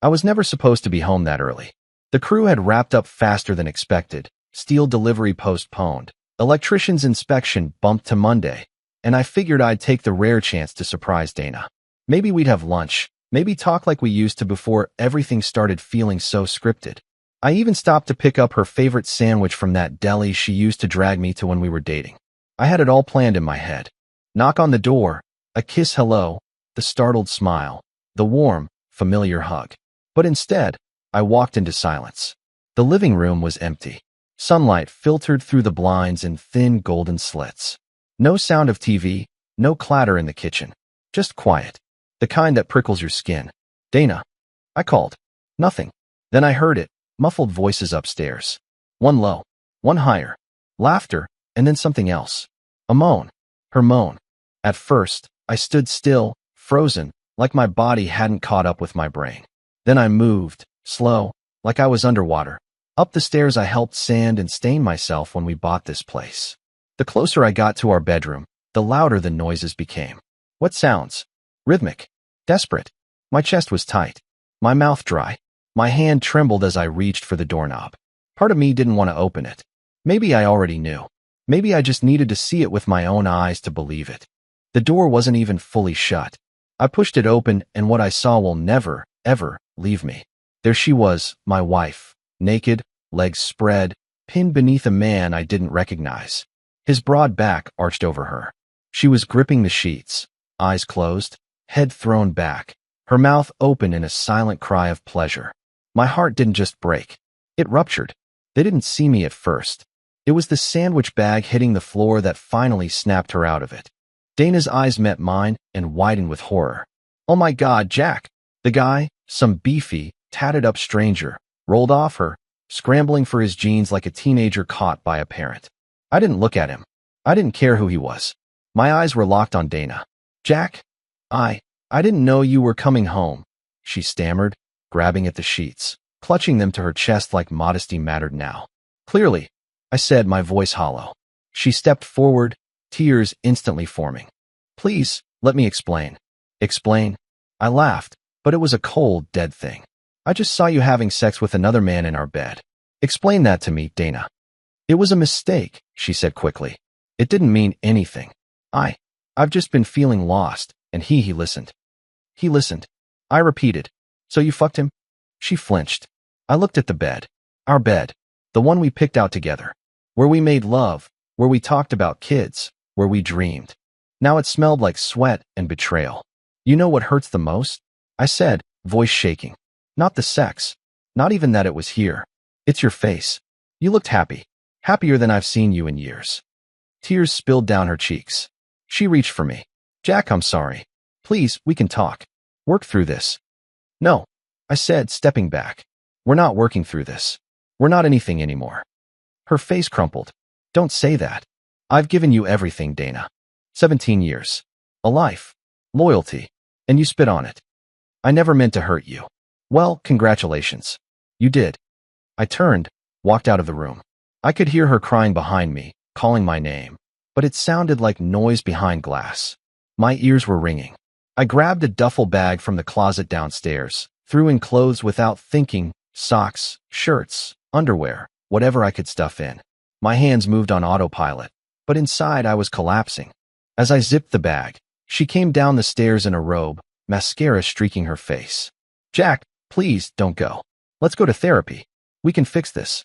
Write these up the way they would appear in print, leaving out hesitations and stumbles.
I was never supposed to be home that early. The crew had wrapped up faster than expected, steel delivery postponed, electrician's inspection bumped to Monday, and I figured I'd take the rare chance to surprise Dana. Maybe we'd have lunch, maybe talk like we used to before everything started feeling so scripted. I even stopped to pick up her favorite sandwich from that deli she used to drag me to when we were dating. I had it all planned in my head. Knock on the door, a kiss hello, the startled smile, the warm, familiar hug. But instead, I walked into silence. The living room was empty. Sunlight filtered through the blinds in thin golden slits. No sound of TV, no clatter in the kitchen. Just quiet. The kind that prickles your skin. Dana. I called. Nothing. Then I heard it, muffled voices upstairs. One low, one higher. Laughter, and then something else. A moan. Her moan. At first, I stood still, frozen, like my body hadn't caught up with my brain. Then I moved, slow, like I was underwater. Up the stairs I helped sand and stain myself when we bought this place. The closer I got to our bedroom, the louder the noises became. What sounds? Rhythmic. Desperate. My chest was tight. My mouth dry. My hand trembled as I reached for the doorknob. Part of me didn't want to open it. Maybe I already knew. Maybe I just needed to see it with my own eyes to believe it. The door wasn't even fully shut. I pushed it open, and what I saw will never, ever leave me. There she was, my wife, naked, legs spread, pinned beneath a man I didn't recognize. His broad back arched over her. She was gripping the sheets, eyes closed, head thrown back, her mouth open in a silent cry of pleasure. My heart didn't just break. It ruptured. They didn't see me at first. It was the sandwich bag hitting the floor that finally snapped her out of it. Dana's eyes met mine and widened with horror. Oh my God, Jack! The guy, some beefy, tatted-up stranger, rolled off her, scrambling for his jeans like a teenager caught by a parent. I didn't look at him. I didn't care who he was. My eyes were locked on Dana. Jack? I didn't know you were coming home, she stammered, grabbing at the sheets, clutching them to her chest like modesty mattered now. Clearly, I said, my voice hollow. She stepped forward, tears instantly forming. Please, let me explain. Explain? I laughed, but it was a cold, dead thing. I just saw you having sex with another man in our bed. Explain that to me, Dana. It was a mistake, she said quickly. It didn't mean anything. I've just been feeling lost, and he listened. He listened. I repeated. So you fucked him? She flinched. I looked at the bed. Our bed. The one we picked out together. Where we made love, where we talked about kids, where we dreamed. Now it smelled like sweat and betrayal. You know what hurts the most? I said, voice shaking. Not the sex. Not even that it was here. It's your face. You looked happy. Happier than I've seen you in years. Tears spilled down her cheeks. She reached for me. Jack, I'm sorry. Please, we can talk. Work through this. No, I said, stepping back. We're not working through this. We're not anything anymore. Her face crumpled. Don't say that. I've given you everything, Dana. 17 years. A life. Loyalty. And you spit on it. I never meant to hurt you. Well, congratulations. You did. I turned, walked out of the room. I could hear her crying behind me, calling my name, but it sounded like noise behind glass. My ears were ringing. I grabbed a duffel bag from the closet downstairs, threw in clothes without thinking, socks, shirts, underwear, whatever I could stuff in. My hands moved on autopilot, but inside I was collapsing. As I zipped the bag, she came down the stairs in a robe, mascara streaking her face. Jack, please don't go. Let's go to therapy. We can fix this.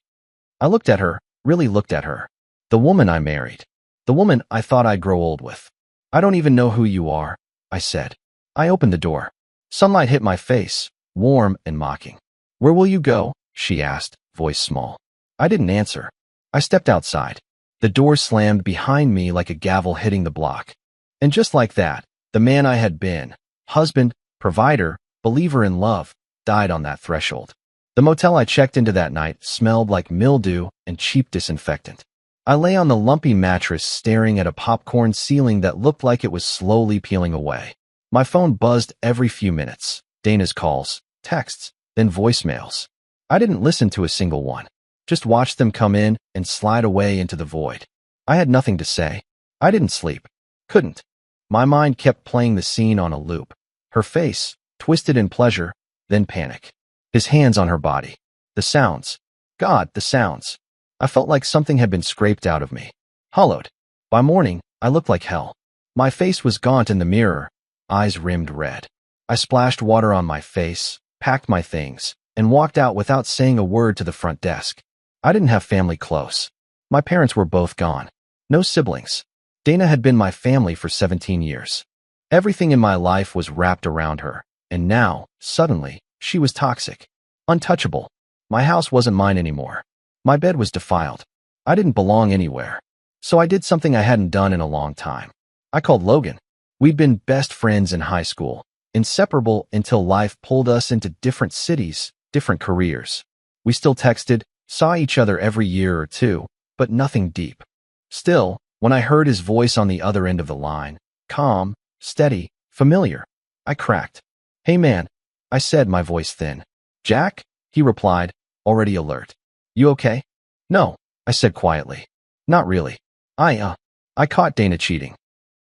I looked at her, really looked at her. The woman I married. The woman I thought I'd grow old with. I don't even know who you are, I said. I opened the door. Sunlight hit my face, warm and mocking. Where will you go? She asked, voice small. I didn't answer. I stepped outside. The door slammed behind me like a gavel hitting the block. And just like that, the man I had been, husband, provider, believer in love, died on that threshold. The motel I checked into that night smelled like mildew and cheap disinfectant. I lay on the lumpy mattress staring at a popcorn ceiling that looked like it was slowly peeling away. My phone buzzed every few minutes. Dana's calls, texts, then voicemails. I didn't listen to a single one. Just watched them come in and slide away into the void. I had nothing to say. I didn't sleep. Couldn't. My mind kept playing the scene on a loop. Her face, twisted in pleasure, then panic. his hands on her body. The sounds. God, the sounds. I felt like something had been scraped out of me. Hollowed. By morning, I looked like hell. My face was gaunt in the mirror, eyes rimmed red. I splashed water on my face, packed my things, and walked out without saying a word to the front desk. I didn't have family close. My parents were both gone. No siblings. Dana had been my family for 17 years. Everything in my life was wrapped around her, and now, suddenly, she was toxic. Untouchable. My house wasn't mine anymore. My bed was defiled. I didn't belong anywhere. So I did something I hadn't done in a long time. I called Logan. We'd been best friends in high school, inseparable until life pulled us into different cities, different careers. We still texted, saw each other every year or two, but nothing deep. Still, when I heard his voice on the other end of the line, calm, steady, familiar, I cracked. "Hey man," I said, my voice thin. "Jack?" he replied, already alert. "You okay?" "No," I said quietly. "Not really. I caught Dana cheating."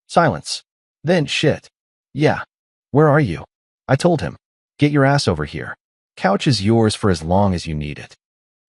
Silence. Then, "Shit. Yeah. Where are you?" I told him. "Get your ass over here. Couch is yours for as long as you need it."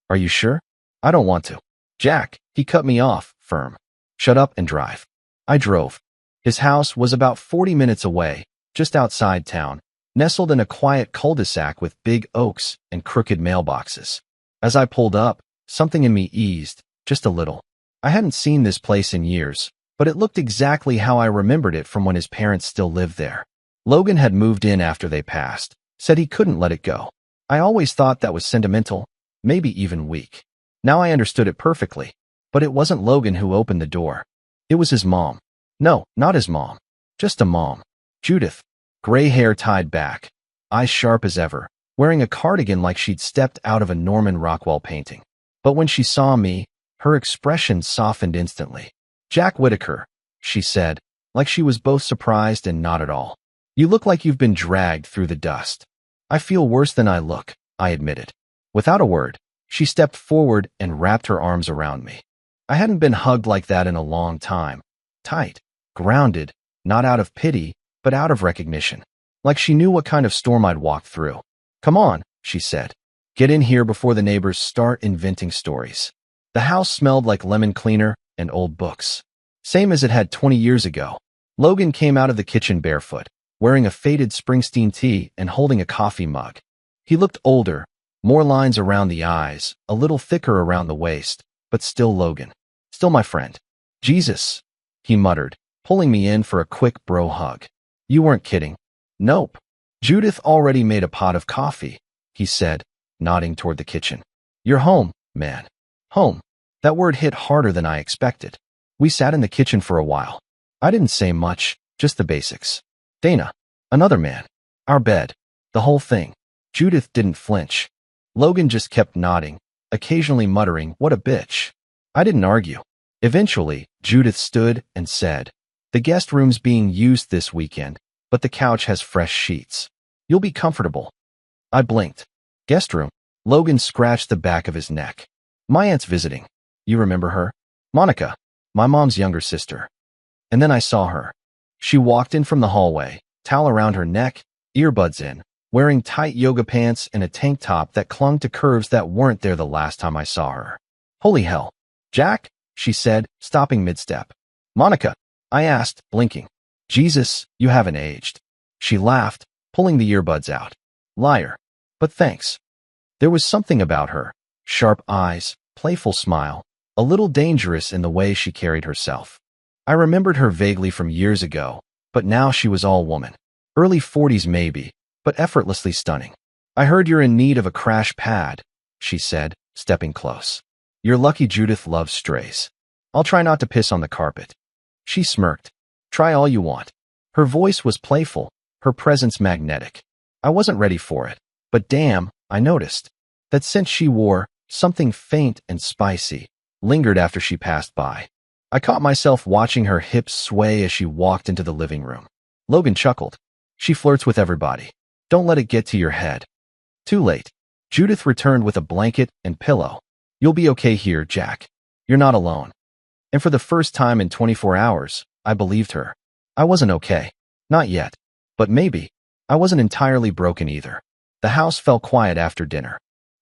"Are you sure?" "I don't want to." "Jack," he cut me off, firm. "Shut up and drive." I drove. His house was about 40 minutes away, just outside town, nestled in a quiet cul-de-sac with big oaks and crooked mailboxes. As I pulled up, something in me eased, just a little. I hadn't seen this place in years, but it looked exactly how I remembered it from when his parents still lived there. Logan had moved in after they passed, said he couldn't let it go. I always thought that was sentimental, maybe even weak. Now I understood it perfectly. But it wasn't Logan who opened the door. It was his mom. No, not his mom. Just a mom. Judith. Gray hair tied back, eyes sharp as ever, wearing a cardigan like she'd stepped out of a Norman Rockwell painting. But when she saw me, her expression softened instantly. "Jack Whitaker," she said, like she was both surprised and not at all. "You look like you've been dragged through the dust." "I feel worse than I look," I admitted. Without a word, she stepped forward and wrapped her arms around me. I hadn't been hugged like that in a long time. Tight, grounded, not out of pity, but out of recognition. Like she knew what kind of storm I'd walked through. "Come on," she said. "Get in here before the neighbors start inventing stories." The house smelled like lemon cleaner and old books. Same as it had 20 years ago. Logan came out of the kitchen barefoot, wearing a faded Springsteen tee and holding a coffee mug. He looked older, more lines around the eyes, a little thicker around the waist, but still Logan. Still my friend. "Jesus," he muttered, pulling me in for a quick bro hug. "You weren't kidding." "Nope. Judith already made a pot of coffee," he said, nodding toward the kitchen. "You're home, man." Home. That word hit harder than I expected. We sat in the kitchen for a while. I didn't say much, just the basics. Dana. Another man. Our bed. The whole thing. Judith didn't flinch. Logan just kept nodding, occasionally muttering, "What a bitch." I didn't argue. Eventually, Judith stood and said, "The guest room's being used this weekend, but the couch has fresh sheets. You'll be comfortable." I blinked. "Guest room?" Logan scratched the back of his neck. "My aunt's visiting. You remember her? Monica, my mom's younger sister." And then I saw her. She walked in from the hallway, towel around her neck, earbuds in, wearing tight yoga pants and a tank top that clung to curves that weren't there the last time I saw her. "Holy hell. Jack?" she said, stopping mid-step. "Monica?" I asked, blinking. "Jesus, you haven't aged." She laughed, pulling the earbuds out. "Liar. But thanks." There was something about her. Sharp eyes, playful smile, a little dangerous in the way she carried herself. I remembered her vaguely from years ago, but now she was all woman. Early 40s maybe, but effortlessly stunning. "I heard you're in need of a crash pad," she said, stepping close. "You're lucky Judith loves strays. I'll try not to piss on the carpet." She smirked. "Try all you want." Her voice was playful, her presence magnetic. I wasn't ready for it, but damn, I noticed. That scent she wore, something faint and spicy, lingered after she passed by. I caught myself watching her hips sway as she walked into the living room. Logan chuckled. "She flirts with everybody. Don't let it get to your head." Too late. Judith returned with a blanket and pillow. "You'll be okay here, Jack. You're not alone." And for the first time in 24 hours, I believed her. I wasn't okay. Not yet. But maybe. I wasn't entirely broken either. The house fell quiet after dinner.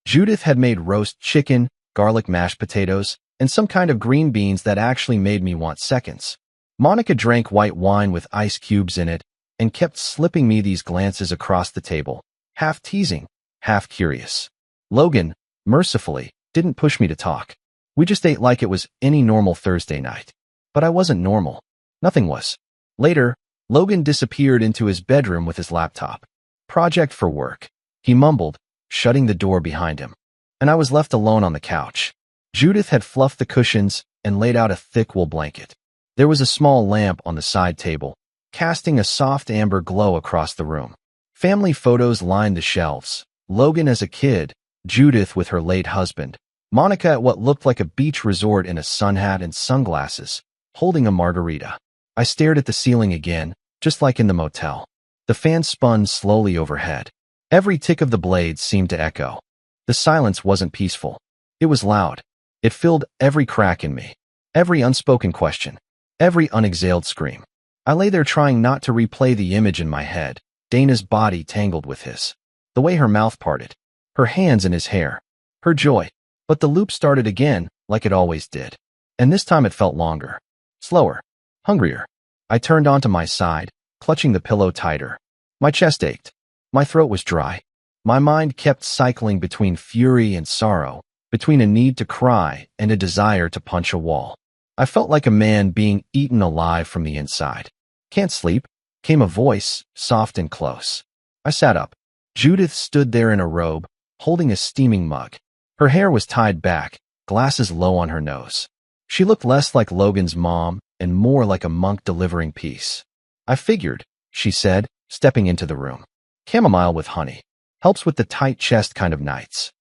Judith had made roast chicken, garlic mashed potatoes, and some kind of green beans that actually made me want seconds. Monica drank white wine with ice cubes in it and kept slipping me these glances across the table, half teasing, half curious. Logan, mercifully, didn't push me to talk. We just ate like it was any normal Thursday night. But I wasn't normal. Nothing was. Later, Logan disappeared into his bedroom with his laptop. Project for work, he mumbled, shutting the door behind him. And I was left alone on the couch. Judith had fluffed the cushions and laid out a thick wool blanket. There was a small lamp on the side table, casting a soft amber glow across the room. Family photos lined the shelves. Logan as a kid, Judith with her late husband, Monica at what looked like a beach resort in a sun hat and sunglasses, holding a margarita. I stared at the ceiling again, just like in the motel. The fan spun slowly overhead. Every tick of the blades seemed to echo. The silence wasn't peaceful. It was loud. It filled every crack in me, every unspoken question, every unexhaled scream. I lay there trying not to replay the image in my head, Dana's body tangled with his, the way her mouth parted, her hands in his hair, her joy. But the loop started again, like it always did. And this time it felt longer, slower, hungrier. I turned onto my side, clutching the pillow tighter. My chest ached. My throat was dry. My mind kept cycling between fury and sorrow, between a need to cry and a desire to punch a wall. I felt like a man being eaten alive from the inside. "Can't sleep," came a voice, soft and close. I sat up. Judith stood there in a robe, holding a steaming mug. Her hair was tied back, glasses low on her nose. She looked less like Logan's mom and more like a monk delivering peace. "I figured," she said, stepping into the room. "Chamomile with honey. Helps with the tight chest kind of nights."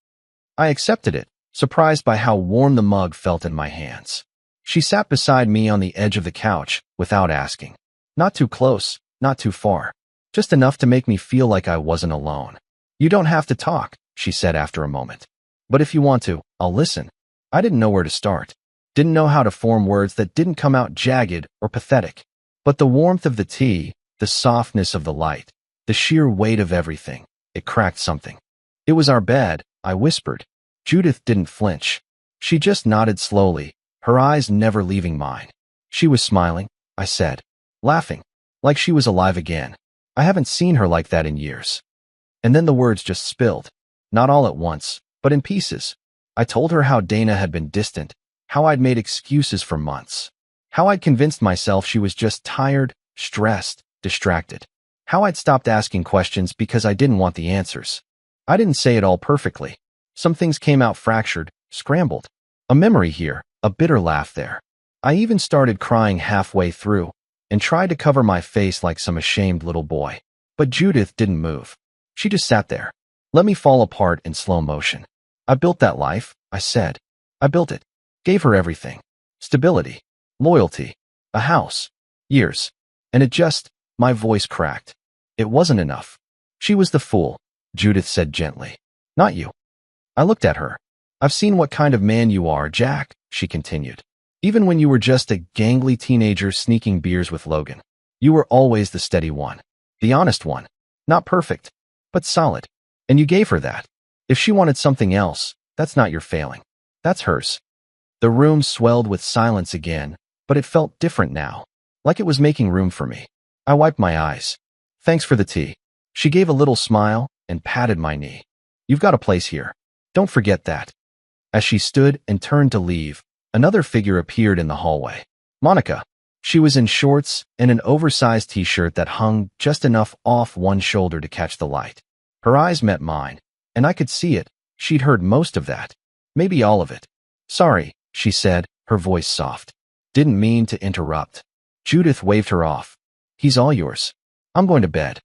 I accepted it, surprised by how warm the mug felt in my hands. She sat beside me on the edge of the couch, without asking. Not too close, not too far. Just enough to make me feel like I wasn't alone. "You don't have to talk," she said after a moment. "But if you want to, I'll listen." I didn't know where to start. Didn't know how to form words that didn't come out jagged or pathetic. But the warmth of the tea, the softness of the light, the sheer weight of everything, it cracked something. "It was our bed," I whispered. Judith didn't flinch. She just nodded slowly, her eyes never leaving mine. "She was smiling," I said, laughing, like she was alive again. I haven't seen her like that in years. And then the words just spilled. Not all at once, but in pieces. I told her how Dana had been distant, how I'd made excuses for months, how I'd convinced myself she was just tired, stressed, distracted, how I'd stopped asking questions because I didn't want the answers. I didn't say it all perfectly. Some things came out fractured, scrambled. A memory here, a bitter laugh there. I even started crying halfway through and tried to cover my face like some ashamed little boy. But Judith didn't move. She just sat there. Let me fall apart in slow motion. "I built that life," I said. "I built it. Gave her everything. Stability. Loyalty. A house. Years. And it just," my voice cracked. "It wasn't enough." "She was the fool," Judith said gently. "Not you." I looked at her. "I've seen what kind of man you are, Jack," she continued. "Even when you were just a gangly teenager sneaking beers with Logan. You were always the steady one. The honest one. Not perfect, but solid. And you gave her that. If she wanted something else, that's not your failing. That's hers." The room swelled with silence again, but it felt different now, like it was making room for me. I wiped my eyes. "Thanks for the tea." She gave a little smile and patted my knee. "You've got a place here. Don't forget that." As she stood and turned to leave, another figure appeared in the hallway. Monica. She was in shorts and an oversized t-shirt that hung just enough off one shoulder to catch the light. Her eyes met mine, and I could see it. She'd heard most of that. Maybe all of it. "Sorry," she said, her voice soft. "Didn't mean to interrupt." Judith waved her off. "He's all yours. I'm going to bed."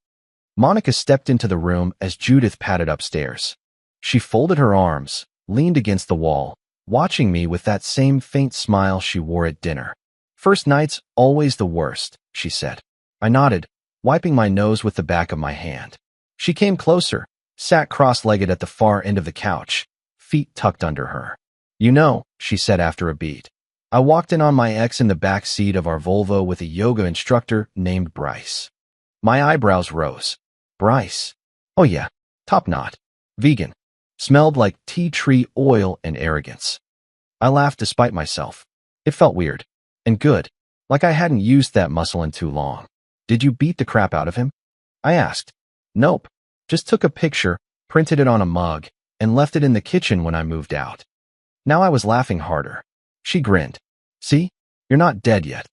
Monica stepped into the room as Judith padded upstairs. She folded her arms, leaned against the wall, watching me with that same faint smile she wore at dinner. "First night's always the worst," she said. I nodded, wiping my nose with the back of my hand. She came closer, sat cross-legged at the far end of the couch, feet tucked under her. "You know," she said after a beat, "I walked in on my ex in the back seat of our Volvo with a yoga instructor named Bryce." My eyebrows rose. "Bryce? Oh yeah. Top knot. Vegan. Smelled like tea tree oil and arrogance. I laughed despite myself. It felt weird. And good. Like I hadn't used that muscle in too long. Did you beat the crap out of him? I asked. Nope. Just took a picture, printed it on a mug, and left it in the kitchen when I moved out. Now I was laughing harder. She grinned. See? You're not dead yet.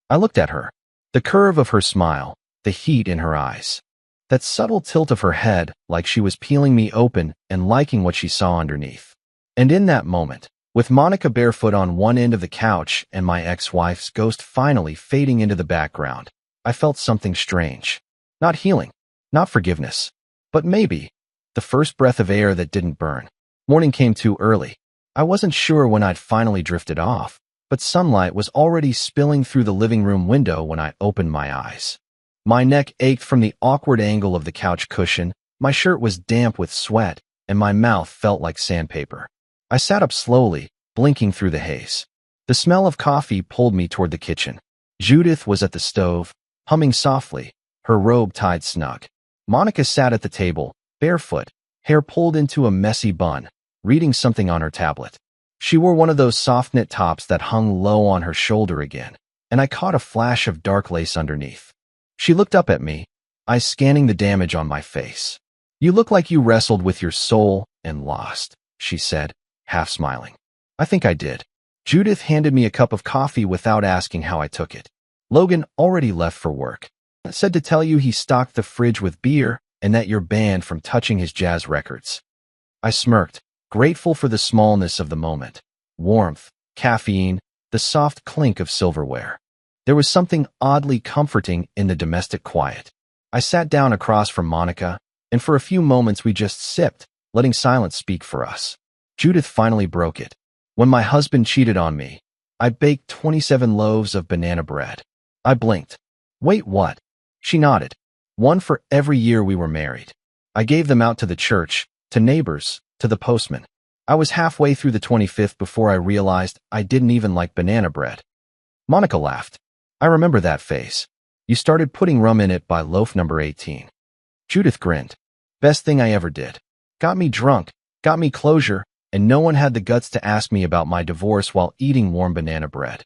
I looked at her. The curve of her smile, the heat in her eyes. That subtle tilt of her head, like she was peeling me open and liking what she saw underneath. And in that moment, with Monica barefoot on one end of the couch and my ex-wife's ghost finally fading into the background, I felt something strange. Not healing, not forgiveness, but maybe the first breath of air that didn't burn. Morning came too early. I wasn't sure when I'd finally drifted off, but sunlight was already spilling through the living room window when I opened my eyes. My neck ached from the awkward angle of the couch cushion, my shirt was damp with sweat, and my mouth felt like sandpaper. I sat up slowly, blinking through the haze. The smell of coffee pulled me toward the kitchen. Judith was at the stove, humming softly, her robe tied snug. Monica sat at the table, barefoot, hair pulled into a messy bun, reading something on her tablet. She wore one of those soft knit tops that hung low on her shoulder again, and I caught a flash of dark lace underneath. She looked up at me, eyes scanning the damage on my face. You look like you wrestled with your soul and lost, she said, half smiling. I think I did. Judith handed me a cup of coffee without asking how I took it. Logan already left for work. I said to tell you he stocked the fridge with beer and that you're banned from touching his jazz records. I smirked, grateful for the smallness of the moment. Warmth, caffeine, the soft clink of silverware. There was something oddly comforting in the domestic quiet. I sat down across from Monica, and for a few moments we just sipped, letting silence speak for us. Judith finally broke it. When my husband cheated on me, I baked 27 loaves of banana bread. I blinked. Wait, what? She nodded. One for every year we were married. I gave them out to the church, to neighbors, to the postman. I was halfway through the 25th before I realized I didn't even like banana bread. Monica laughed. I remember that phase. You started putting rum in it by loaf number 18. Judith grinned. Best thing I ever did. Got me drunk, got me closure, and no one had the guts to ask me about my divorce while eating warm banana bread.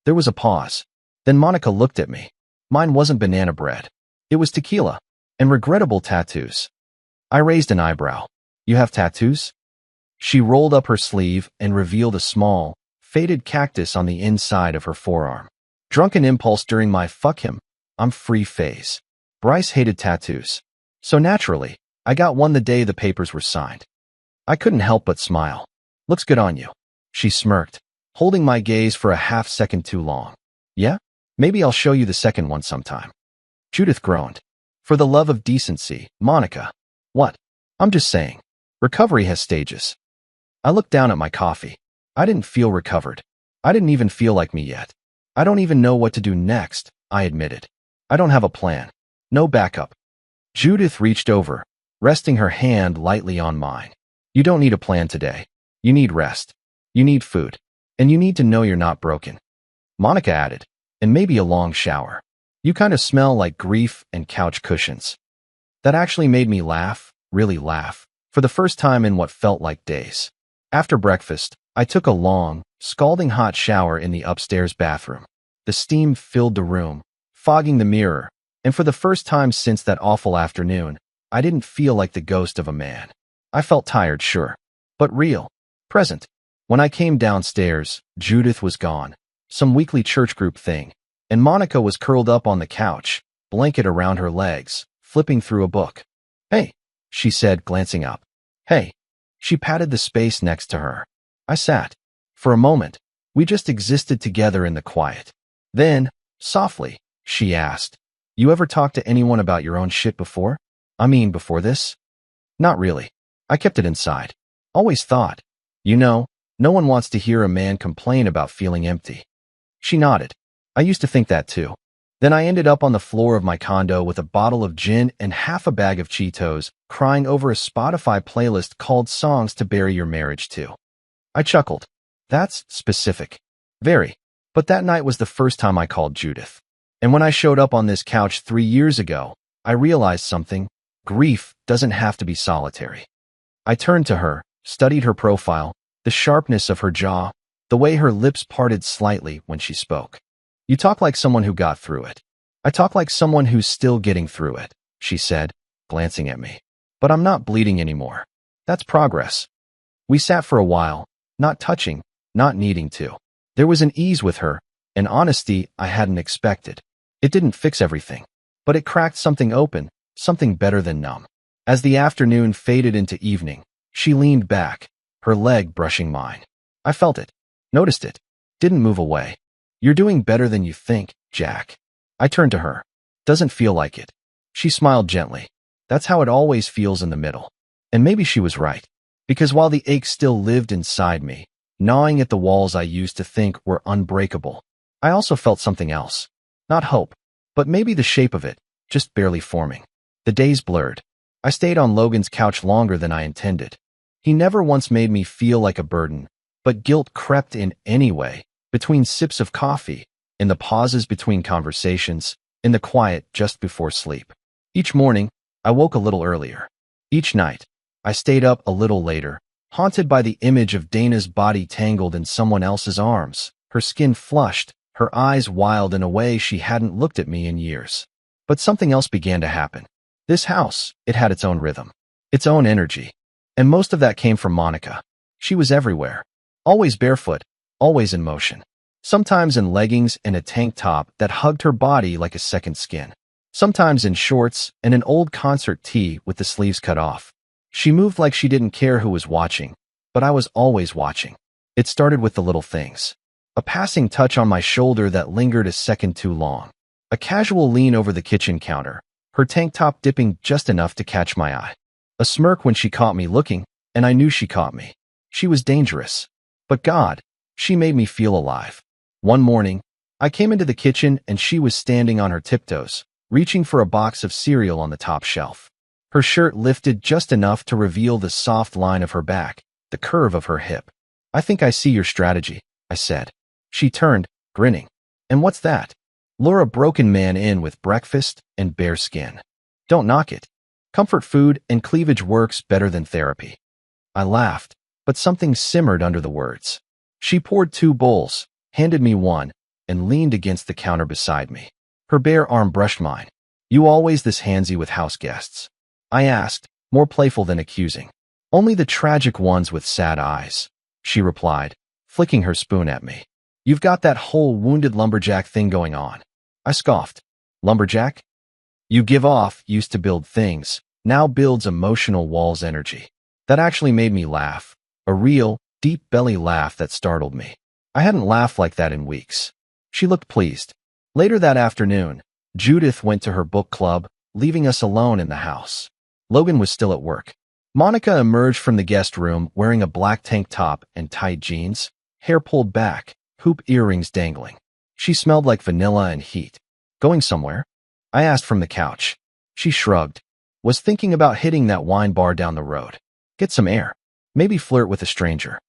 There was a pause. Then Monica looked at me. Mine wasn't banana bread. It was tequila. And regrettable tattoos. I raised an eyebrow. You have tattoos? She rolled up her sleeve and revealed a small, faded cactus on the inside of her forearm. Drunken impulse during my fuck him, I'm free phase. Bryce hated tattoos. So naturally, I got one the day the papers were signed. I couldn't help but smile. Looks good on you. She smirked, holding my gaze for a half second too long. Yeah? Maybe I'll show you the second one sometime. Judith groaned. For the love of decency, Monica. What? I'm just saying. Recovery has stages. I looked down at my coffee. I didn't feel recovered. I didn't even feel like me yet. I don't even know what to do next, I admitted. I don't have a plan. No backup. Judith reached over, resting her hand lightly on mine. You don't need a plan today. You need rest. You need food. And you need to know you're not broken. Monica added, and maybe a long shower. You kind of smell like grief and couch cushions. That actually made me laugh, really laugh, for the first time in what felt like days. After breakfast, I took a long, scalding hot shower in the upstairs bathroom. The steam filled the room, fogging the mirror, and for the first time since that awful afternoon, I didn't feel like the ghost of a man. I felt tired, sure, but real, present. When I came downstairs, Judith was gone, some weekly church group thing, and Monica was curled up on the couch, blanket around her legs, flipping through a book. Hey, she said, glancing up. Hey. She patted the space next to her. I sat. For a moment, we just existed together in the quiet. Then, softly, she asked, You ever talked to anyone about your own shit before? I mean, before this? Not really. I kept it inside. Always thought. You know, no one wants to hear a man complain about feeling empty. She nodded. I used to think that too. Then I ended up on the floor of my condo with a bottle of gin and half a bag of Cheetos, crying over a Spotify playlist called Songs to Bury Your Marriage To. I chuckled. That's specific. Very. But that night was the first time I called Judith. And when I showed up on this couch 3 years ago, I realized something. Grief doesn't have to be solitary. I turned to her, studied her profile, the sharpness of her jaw, the way her lips parted slightly when she spoke. You talk like someone who got through it. I talk like someone who's still getting through it, she said, glancing at me. But I'm not bleeding anymore. That's progress. We sat for a while, not touching, not needing to. There was an ease with her, an honesty I hadn't expected. It didn't fix everything, but it cracked something open, something better than numb. As the afternoon faded into evening, she leaned back, her leg brushing mine. I felt it, noticed it, didn't move away. You're doing better than you think, Jack. I turned to her. Doesn't feel like it. She smiled gently. That's how it always feels in the middle. And maybe she was right. Because while the ache still lived inside me, gnawing at the walls I used to think were unbreakable, I also felt something else. Not hope, but maybe the shape of it, just barely forming. The days blurred. I stayed on Logan's couch longer than I intended. He never once made me feel like a burden, but guilt crept in anyway, between sips of coffee, in the pauses between conversations, in the quiet just before sleep. Each morning, I woke a little earlier. Each night, I stayed up a little later, haunted by the image of Dana's body tangled in someone else's arms, her skin flushed, her eyes wild in a way she hadn't looked at me in years. But something else began to happen. This house, it had its own rhythm, its own energy. And most of that came from Monica. She was everywhere. Always barefoot, always in motion. Sometimes in leggings and a tank top that hugged her body like a second skin. Sometimes in shorts and an old concert tee with the sleeves cut off. She moved like she didn't care who was watching, but I was always watching. It started with the little things. A passing touch on my shoulder that lingered a second too long. A casual lean over the kitchen counter, her tank top dipping just enough to catch my eye. A smirk when she caught me looking, and I knew she caught me. She was dangerous. But God, she made me feel alive. One morning, I came into the kitchen and she was standing on her tiptoes, reaching for a box of cereal on the top shelf. Her shirt lifted just enough to reveal the soft line of her back, the curve of her hip. I think I see your strategy, I said. She turned, grinning. And what's that? Lure a broken man in with breakfast and bare skin. Don't knock it. Comfort food and cleavage works better than therapy. I laughed, but something simmered under the words. She poured 2 bowls, handed me one, and leaned against the counter beside me. Her bare arm brushed mine. You always this handsy with house guests? I asked, more playful than accusing. Only the tragic ones with sad eyes, she replied, flicking her spoon at me. You've got that whole wounded lumberjack thing going on. I scoffed. Lumberjack? You give off used to build things, now builds emotional walls energy. That actually made me laugh. A real, deep belly laugh that startled me. I hadn't laughed like that in weeks. She looked pleased. Later that afternoon, Judith went to her book club, leaving us alone in the house. Logan was still at work. Monica emerged from the guest room wearing a black tank top and tight jeans, hair pulled back, hoop earrings dangling. She smelled like vanilla and heat. Going somewhere? I asked from the couch. She shrugged. Was thinking about hitting that wine bar down the road. Get some air. Maybe flirt with a stranger.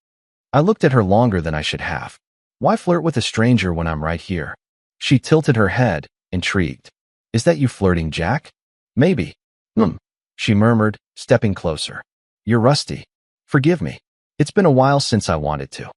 I looked at her longer than I should have. Why flirt with a stranger when I'm right here? She tilted her head, intrigued. Is that you flirting, Jack? Maybe. She murmured, stepping closer. You're rusty. Forgive me. It's been a while since I wanted to.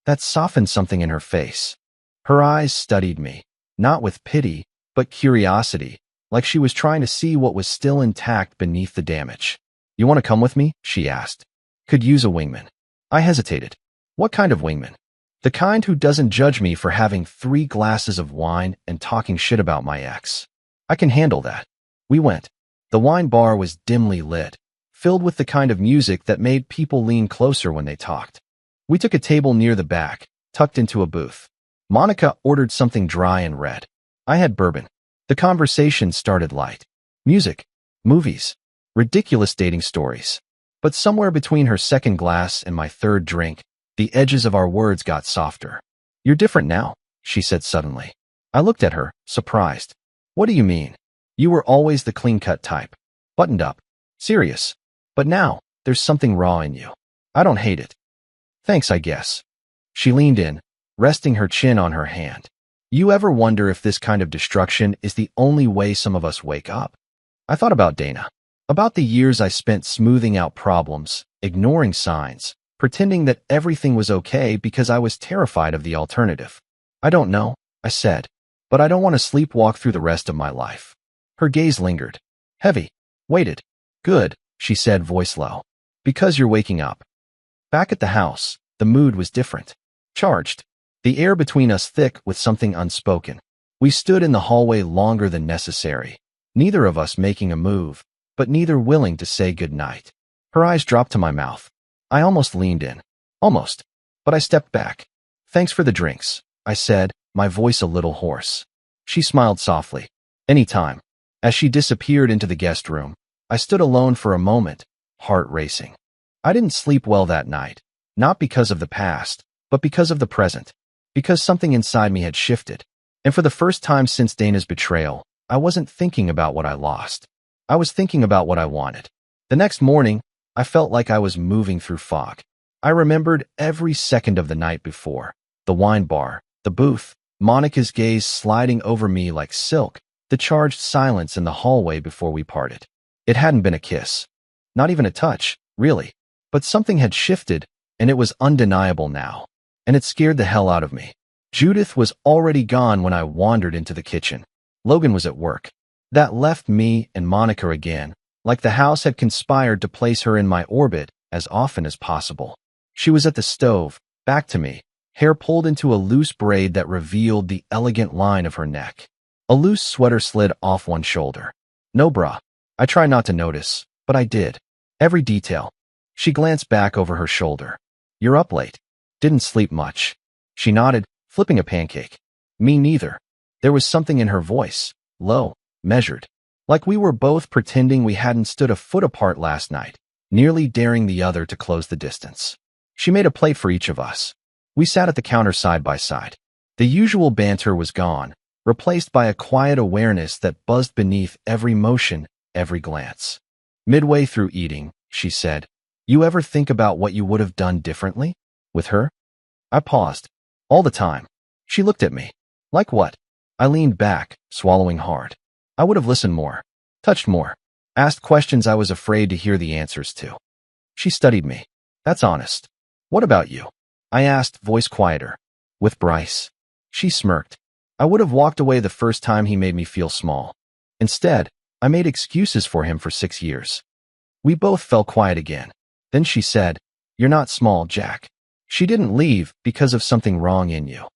That softened something in her face. Her eyes studied me, not with pity, but curiosity, like she was trying to see what was still intact beneath the damage. You want to come with me? She asked. Could use a wingman. I hesitated. What kind of wingman? The kind who doesn't judge me for having 3 glasses of wine and talking shit about my ex. I can handle that. We went. The wine bar was dimly lit, filled with the kind of music that made people lean closer when they talked. We took a table near the back, tucked into a booth. Monica ordered something dry and red. I had bourbon. The conversation started light. Music, movies, ridiculous dating stories. But somewhere between her second glass and my third drink, the edges of our words got softer. You're different now, she said suddenly. I looked at her, surprised. What do you mean? You were always the clean-cut type. Buttoned up. Serious. But now, there's something raw in you. I don't hate it. Thanks, I guess. She leaned in, resting her chin on her hand. You ever wonder if this kind of destruction is the only way some of us wake up? I thought about Dana. About the years I spent smoothing out problems, ignoring signs, pretending that everything was okay because I was terrified of the alternative. I don't know, I said, but I don't want to sleepwalk through the rest of my life. Her gaze lingered. Heavy. Weighted. Good, she said, voice low. Because you're waking up. Back at the house, the mood was different. Charged. The air between us thick with something unspoken. We stood in the hallway longer than necessary, neither of us making a move, but neither willing to say goodnight. Her eyes dropped to my mouth. I almost leaned in. Almost. But I stepped back. Thanks for the drinks, I said, my voice a little hoarse. She smiled softly. Anytime. As she disappeared into the guest room, I stood alone for a moment, heart racing. I didn't sleep well that night, not because of the past, but because of the present, because something inside me had shifted. And for the first time since Dana's betrayal, I wasn't thinking about what I lost. I was thinking about what I wanted. The next morning, I felt like I was moving through fog. I remembered every second of the night before. The wine bar, the booth, Monica's gaze sliding over me like silk, the charged silence in the hallway before we parted. It hadn't been a kiss. Not even a touch, really. But something had shifted, and it was undeniable now. And it scared the hell out of me. Judith was already gone when I wandered into the kitchen. Logan was at work. That left me and Monica again, like the house had conspired to place her in my orbit as often as possible. She was at the stove, back to me, hair pulled into a loose braid that revealed the elegant line of her neck. A loose sweater slid off one shoulder. No bra. I tried not to notice, but I did. Every detail. She glanced back over her shoulder. You're up late. Didn't sleep much. She nodded, flipping a pancake. Me neither. There was something in her voice, low, measured. Like we were both pretending we hadn't stood a foot apart last night, nearly daring the other to close the distance. She made a plate for each of us. We sat at the counter side by side. The usual banter was gone, replaced by a quiet awareness that buzzed beneath every motion, every glance. Midway through eating, she said, You ever think about what you would have done differently? With her? I paused. All the time. She looked at me. Like what? I leaned back, swallowing hard. I would have listened more, touched more, asked questions I was afraid to hear the answers to. She studied me. That's honest. What about you? I asked, voice quieter. With Bryce. She smirked. I would have walked away the first time he made me feel small. Instead, I made excuses for him for 6 years. We both fell quiet again. Then she said, You're not small, Jack. She didn't leave because of something wrong in you.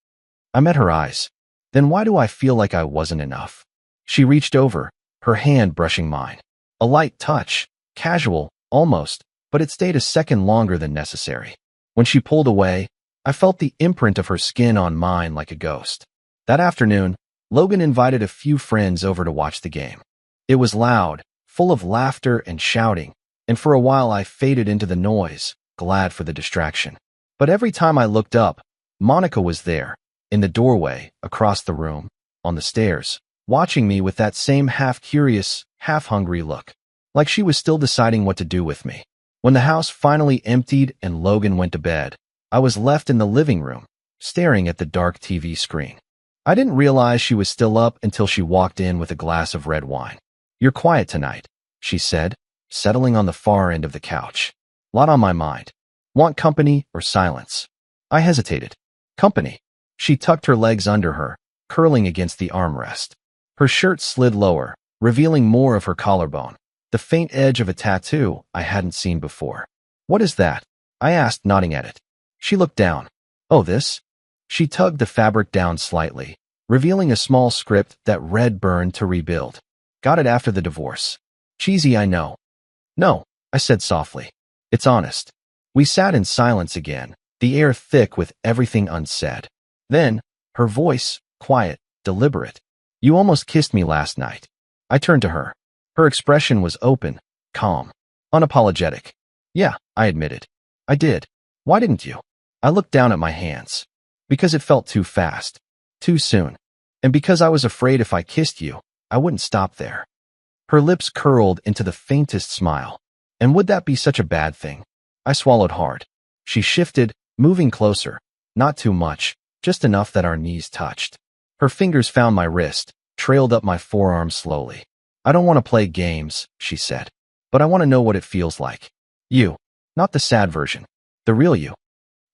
I met her eyes. Then why do I feel like I wasn't enough? She reached over, her hand brushing mine. A light touch, casual, almost, but it stayed a second longer than necessary. When she pulled away, I felt the imprint of her skin on mine like a ghost. That afternoon, Logan invited a few friends over to watch the game. It was loud, full of laughter and shouting, and for a while I faded into the noise, glad for the distraction. But every time I looked up, Monica was there, in the doorway, across the room, on the stairs, watching me with that same half-curious, half-hungry look, like she was still deciding what to do with me. When the house finally emptied and Logan went to bed, I was left in the living room, staring at the dark TV screen. I didn't realize she was still up until she walked in with a glass of red wine. You're quiet tonight, she said, settling on the far end of the couch. Lot on my mind. Want company or silence? I hesitated. Company. She tucked her legs under her, curling against the armrest. Her shirt slid lower, revealing more of her collarbone, the faint edge of a tattoo I hadn't seen before. What is that? I asked, nodding at it. She looked down. Oh, this? She tugged the fabric down slightly, revealing a small script that read Burn to Rebuild. Got it after the divorce. Cheesy, I know. No, I said softly. It's honest. We sat in silence again, the air thick with everything unsaid. Then, her voice, quiet, deliberate. You almost kissed me last night. I turned to her. Her expression was open, calm, unapologetic. Yeah, I admitted. I did. Why didn't you? I looked down at my hands. Because it felt too fast. Too soon. And because I was afraid if I kissed you, I wouldn't stop there. Her lips curled into the faintest smile. And would that be such a bad thing? I swallowed hard. She shifted, moving closer. Not too much, just enough that our knees touched. Her fingers found my wrist, trailed up my forearm slowly. I don't want to play games, she said. but I want to know what it feels like. You. Not the sad version. The real you.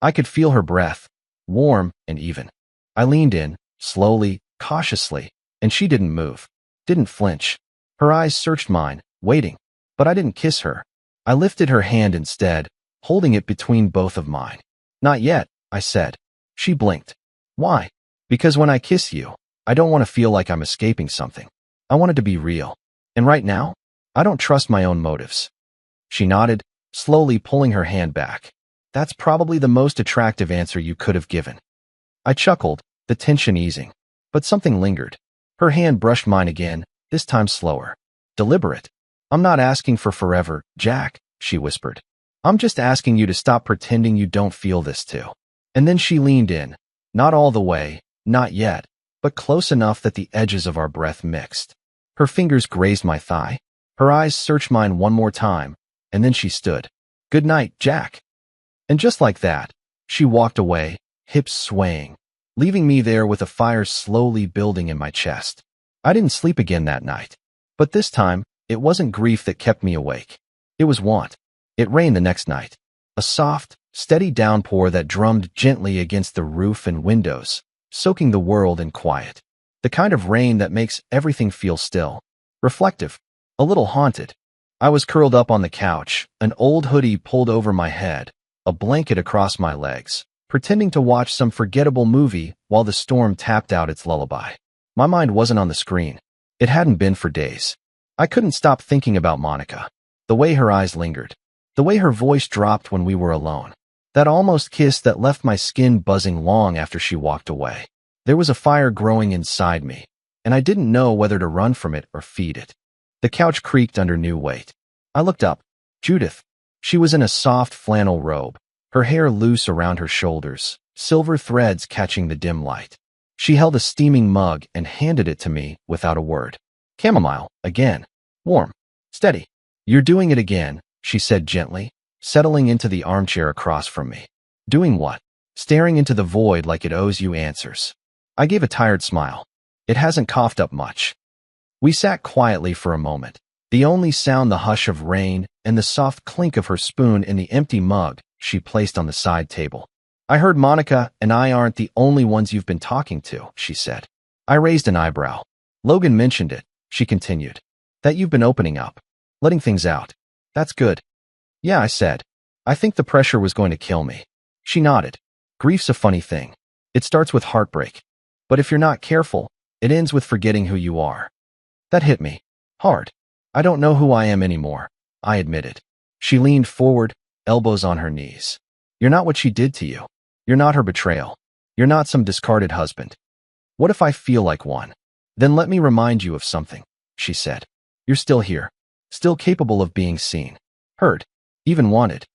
I could feel her breath, warm and even. I leaned in, slowly, cautiously, and she didn't move, didn't flinch. Her eyes searched mine, waiting. But I didn't kiss her. I lifted her hand instead, holding it between both of mine. Not yet, I said. She blinked. Why? Because when I kiss you, I don't want to feel like I'm escaping something. I want it to be real. And right now, I don't trust my own motives. She nodded, slowly pulling her hand back. That's probably the most attractive answer you could have given. I chuckled, the tension easing. But something lingered. Her hand brushed mine again, this time slower. Deliberate. I'm not asking for forever, Jack, she whispered. I'm just asking you to stop pretending you don't feel this too. And then she leaned in. Not all the way, not yet, but close enough that the edges of our breath mixed. Her fingers grazed my thigh. Her eyes searched mine one more time, and then she stood. Good night, Jack. And just like that, she walked away, hips swaying, leaving me there with a fire slowly building in my chest. I didn't sleep again that night. But this time, it wasn't grief that kept me awake. It was want. It rained the next night. A soft, steady downpour that drummed gently against the roof and windows, soaking the world in quiet. The kind of rain that makes everything feel still, reflective, a little haunted. I was curled up on the couch, an old hoodie pulled over my head, a blanket across my legs, pretending to watch some forgettable movie while the storm tapped out its lullaby. My mind wasn't on the screen. It hadn't been for days. I couldn't stop thinking about Monica. The way her eyes lingered. The way her voice dropped when we were alone. That almost kiss that left my skin buzzing long after she walked away. There was a fire growing inside me, and I didn't know whether to run from it or feed it. The couch creaked under new weight. I looked up. Judith. She was in a soft flannel robe, her hair loose around her shoulders, silver threads catching the dim light. She held a steaming mug and handed it to me without a word. Chamomile, again. Warm. Steady. You're doing it again, she said gently, settling into the armchair across from me. Doing what? Staring into the void like it owes you answers. I gave a tired smile. It hasn't coughed up much. We sat quietly for a moment, the only sound the hush of rain and the soft clink of her spoon in the empty mug she placed on the side table. I heard Monica and I aren't the only ones you've been talking to, she said. I raised an eyebrow. Logan mentioned it, she continued. That you've been opening up, letting things out. That's good. Yeah, I said. I think the pressure was going to kill me. She nodded. Grief's a funny thing. It starts with heartbreak. But if you're not careful, it ends with forgetting who you are. That hit me. Hard. I don't know who I am anymore, I admitted. She leaned forward, elbows on her knees. You're not what she did to you. You're not her betrayal. You're not some discarded husband. What if I feel like one? Then let me remind you of something, she said. You're still here. Still capable of being seen, heard, even wanted.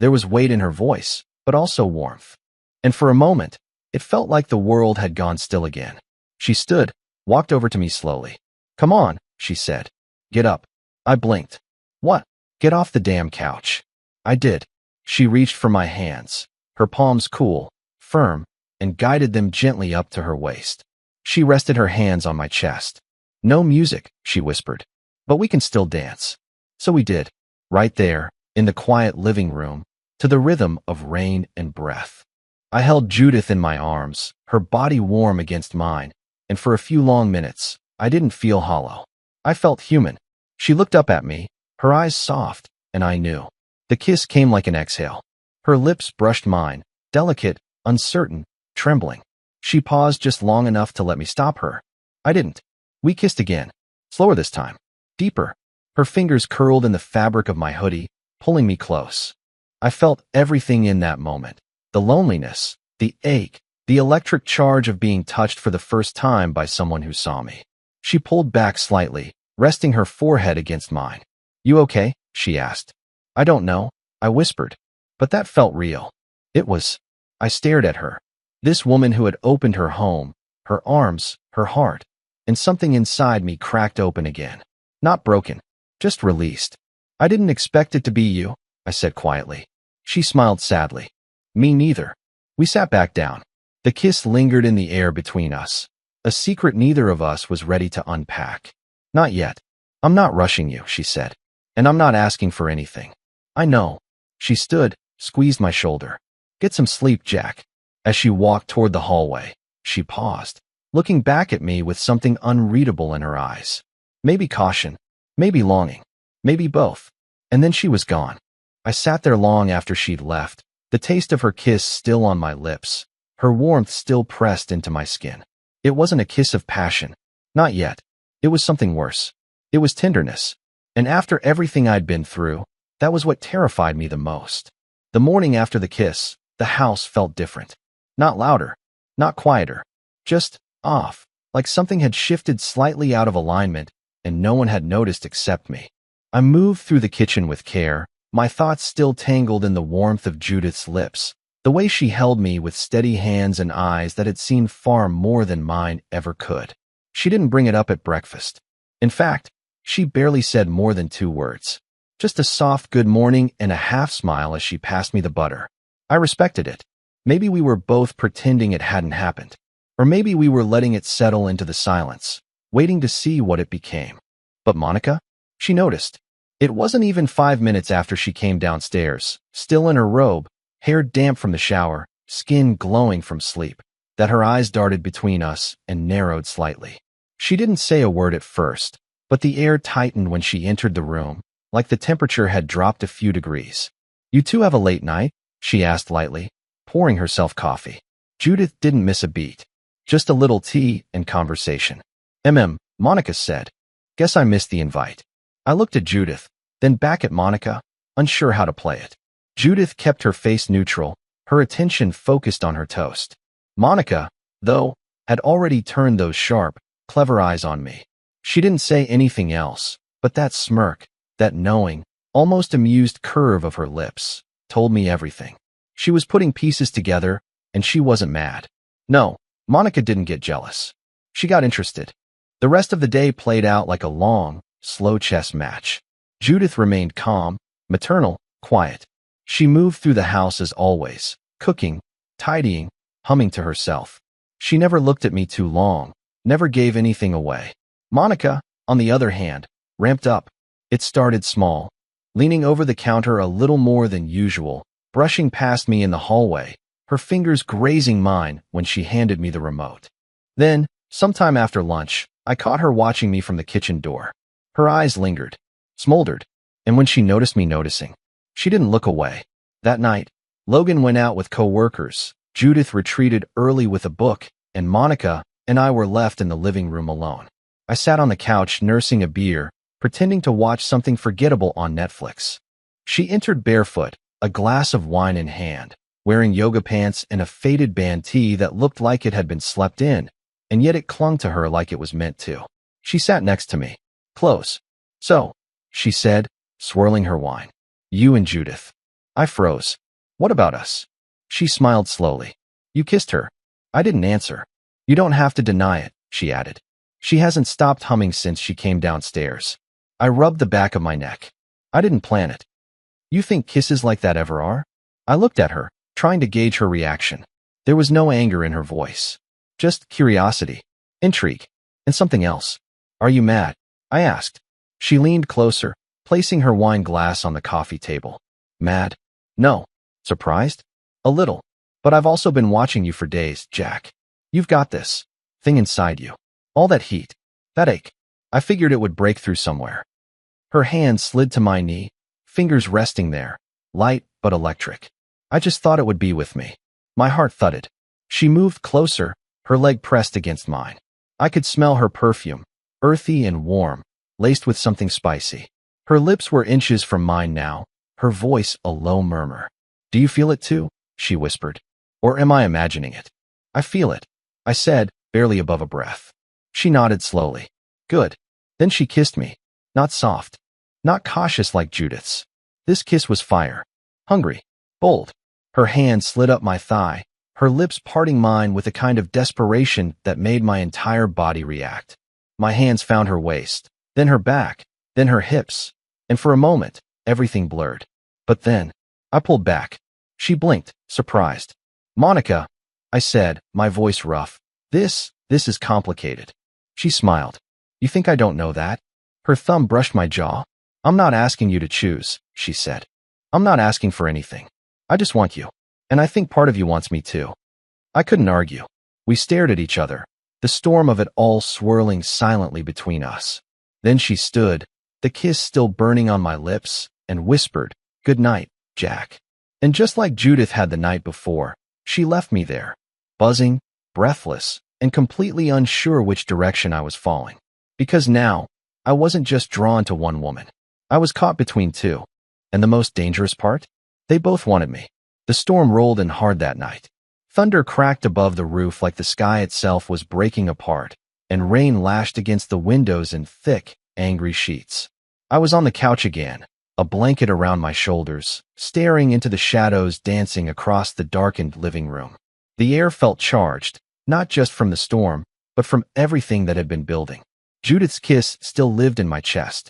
There was weight in her voice, but also warmth. And for a moment, it felt like the world had gone still again. She stood, walked over to me slowly. Come on, she said. Get up. I blinked. What? Get off the damn couch. I did. She reached for my hands, her palms cool, firm, and guided them gently up to her waist. She rested her hands on my chest. No music, she whispered, but we can still dance. So we did, right there, in the quiet living room, to the rhythm of rain and breath. I held Judith in my arms, her body warm against mine, and for a few long minutes, I didn't feel hollow. I felt human. She looked up at me, her eyes soft, and I knew. The kiss came like an exhale. Her lips brushed mine, delicate, uncertain, trembling. She paused just long enough to let me stop her. I didn't. We kissed again. Slower this time. Deeper. Her fingers curled in the fabric of my hoodie, pulling me close. I felt everything in that moment. The loneliness, the ache, the electric charge of being touched for the first time by someone who saw me. She pulled back slightly, resting her forehead against mine. You okay? She asked. I don't know, I whispered. But that felt real. It was. I stared at her. This woman who had opened her home, her arms, her heart, and something inside me cracked open again. Not broken, just released. I didn't expect it to be you, I said quietly. She smiled sadly. Me neither. We sat back down. The kiss lingered in the air between us, a secret neither of us was ready to unpack. Not yet. I'm not rushing you, she said. And I'm not asking for anything. I know. She stood, squeezed my shoulder. Get some sleep, Jack. As she walked toward the hallway, she paused, looking back at me with something unreadable in her eyes. Maybe caution, maybe longing, maybe both. And then she was gone. I sat there long after she'd left, the taste of her kiss still on my lips, her warmth still pressed into my skin. It wasn't a kiss of passion. Not yet. It was something worse. It was tenderness. And after everything I'd been through, that was what terrified me the most. The morning after the kiss, the house felt different. Not louder, not quieter, just off, like something had shifted slightly out of alignment and no one had noticed except me. I moved through the kitchen with care, my thoughts still tangled in the warmth of Judith's lips, the way she held me with steady hands and eyes that had seen far more than mine ever could. She didn't bring it up at breakfast. In fact, she barely said more than 2 words. Just a soft good morning and a half smile as she passed me the butter. I respected it. Maybe we were both pretending it hadn't happened. Or maybe we were letting it settle into the silence, waiting to see what it became. But Monica? She noticed. It wasn't even 5 minutes after she came downstairs, still in her robe, hair damp from the shower, skin glowing from sleep, that her eyes darted between us and narrowed slightly. She didn't say a word at first, but the air tightened when she entered the room, like the temperature had dropped a few degrees. You two have a late night? She asked lightly, pouring herself coffee. Judith didn't miss a beat. Just a little tea and conversation. Monica said. Guess I missed the invite. I looked at Judith, then back at Monica, unsure how to play it. Judith kept her face neutral, her attention focused on her toast. Monica, though, had already turned those sharp, clever eyes on me. She didn't say anything else, but that smirk, that knowing, almost amused curve of her lips, told me everything. She was putting pieces together, and she wasn't mad. No, Monica didn't get jealous. She got interested. The rest of the day played out like a long, slow chess match. Judith remained calm, maternal, quiet. She moved through the house as always, cooking, tidying, humming to herself. She never looked at me too long, never gave anything away. Monica, on the other hand, ramped up. It started small, leaning over the counter a little more than usual, brushing past me in the hallway, her fingers grazing mine when she handed me the remote. Then, sometime after lunch, I caught her watching me from the kitchen door. Her eyes lingered, smoldered, and when she noticed me noticing, she didn't look away. That night, Logan went out with co-workers, Judith retreated early with a book, and Monica and I were left in the living room alone. I sat on the couch nursing a beer, pretending to watch something forgettable on Netflix. She entered barefoot, a glass of wine in hand, wearing yoga pants and a faded band tee that looked like it had been slept in, and yet it clung to her like it was meant to. She sat next to me, close. So, she said, swirling her wine. You and Judith. I froze. What about us? She smiled slowly. You kissed her. I didn't answer. You don't have to deny it, she added. She hasn't stopped humming since she came downstairs. I rubbed the back of my neck. I didn't plan it. You think kisses like that ever are? I looked at her, trying to gauge her reaction. There was no anger in her voice. Just curiosity, intrigue, and something else. Are you mad? I asked. She leaned closer, placing her wine glass on the coffee table. Mad? No. Surprised? A little. But I've also been watching you for days, Jack. You've got this thing inside you. All that heat, that ache. I figured it would break through somewhere. Her hand slid to my knee, fingers resting there, light but electric. I just thought it would be with me. My heart thudded. She moved closer, her leg pressed against mine. I could smell her perfume, earthy and warm, laced with something spicy. Her lips were inches from mine now, her voice a low murmur. Do you feel it too? She whispered. Or am I imagining it? I feel it, I said, barely above a breath. She nodded slowly. Good. Then she kissed me. Not soft. Not cautious like Judith's. This kiss was fire. Hungry. Bold. Her hand slid up my thigh, her lips parting mine with a kind of desperation that made my entire body react. My hands found her waist, then her back, then her hips, and for a moment, everything blurred. But then, I pulled back. She blinked, surprised. Monica, I said, my voice rough. This is complicated. She smiled. You think I don't know that? Her thumb brushed my jaw. I'm not asking you to choose, she said. I'm not asking for anything. I just want you. And I think part of you wants me too. I couldn't argue. We stared at each other, the storm of it all swirling silently between us. Then she stood, the kiss still burning on my lips, and whispered, "Good night, Jack." And just like Judith had the night before, she left me there, buzzing, breathless, and completely unsure which direction I was falling. Because now, I wasn't just drawn to one woman. I was caught between two. And the most dangerous part? They both wanted me. The storm rolled in hard that night. Thunder cracked above the roof like the sky itself was breaking apart, and rain lashed against the windows in thick, angry sheets. I was on the couch again, a blanket around my shoulders, staring into the shadows dancing across the darkened living room. The air felt charged, not just from the storm, but from everything that had been building. Judith's kiss still lived in my chest.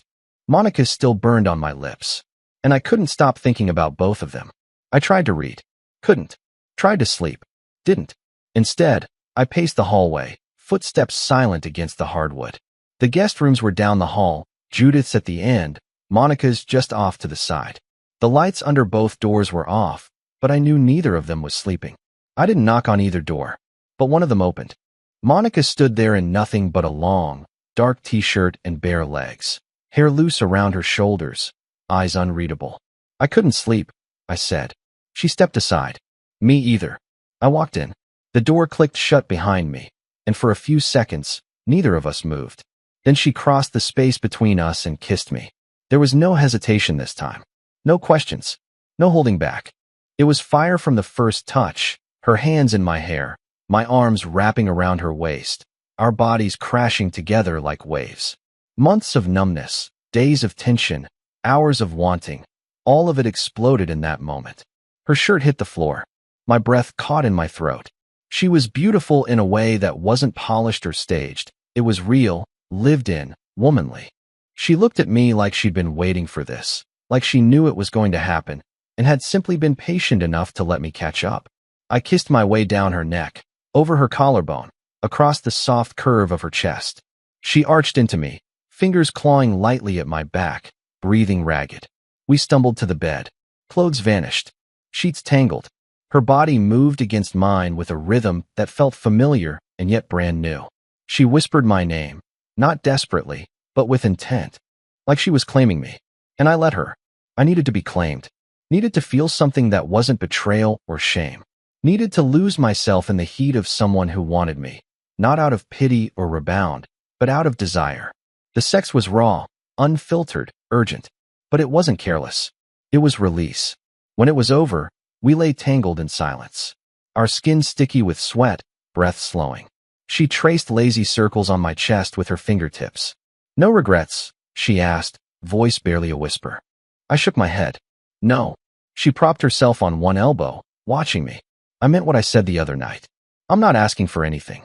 Monica's still burned on my lips. And I couldn't stop thinking about both of them. I tried to read. Couldn't. Tried to sleep. Didn't. Instead, I paced the hallway, footsteps silent against the hardwood. The guest rooms were down the hall, Judith's at the end, Monica's just off to the side. The lights under both doors were off, but I knew neither of them was sleeping. I didn't knock on either door, but one of them opened. Monica stood there in nothing but a long, dark t-shirt and bare legs, hair loose around her shoulders, eyes unreadable. "I couldn't sleep," I said. She stepped aside. "Me either." I walked in. The door clicked shut behind me, and for a few seconds, neither of us moved. Then she crossed the space between us and kissed me. There was no hesitation this time. No questions. No holding back. It was fire from the first touch, her hands in my hair, my arms wrapping around her waist, our bodies crashing together like waves. Months of numbness, days of tension, hours of wanting, all of it exploded in that moment. Her shirt hit the floor. My breath caught in my throat. She was beautiful in a way that wasn't polished or staged. It was real, lived in, womanly. She looked at me like she'd been waiting for this, like she knew it was going to happen, and had simply been patient enough to let me catch up. I kissed my way down her neck, over her collarbone, across the soft curve of her chest. She arched into me, fingers clawing lightly at my back, breathing ragged. We stumbled to the bed. Clothes vanished. Sheets tangled. Her body moved against mine with a rhythm that felt familiar and yet brand new. She whispered my name, not desperately, but with intent, like she was claiming me. And I let her. I needed to be claimed. Needed to feel something that wasn't betrayal or shame. Needed to lose myself in the heat of someone who wanted me, not out of pity or rebound, but out of desire. The sex was raw, unfiltered, urgent, but it wasn't careless. It was release. When it was over, we lay tangled in silence, our skin sticky with sweat, breath slowing. She traced lazy circles on my chest with her fingertips. "No regrets?" she asked, voice barely a whisper. I shook my head. "No." She propped herself on one elbow, watching me. "I meant what I said the other night. I'm not asking for anything."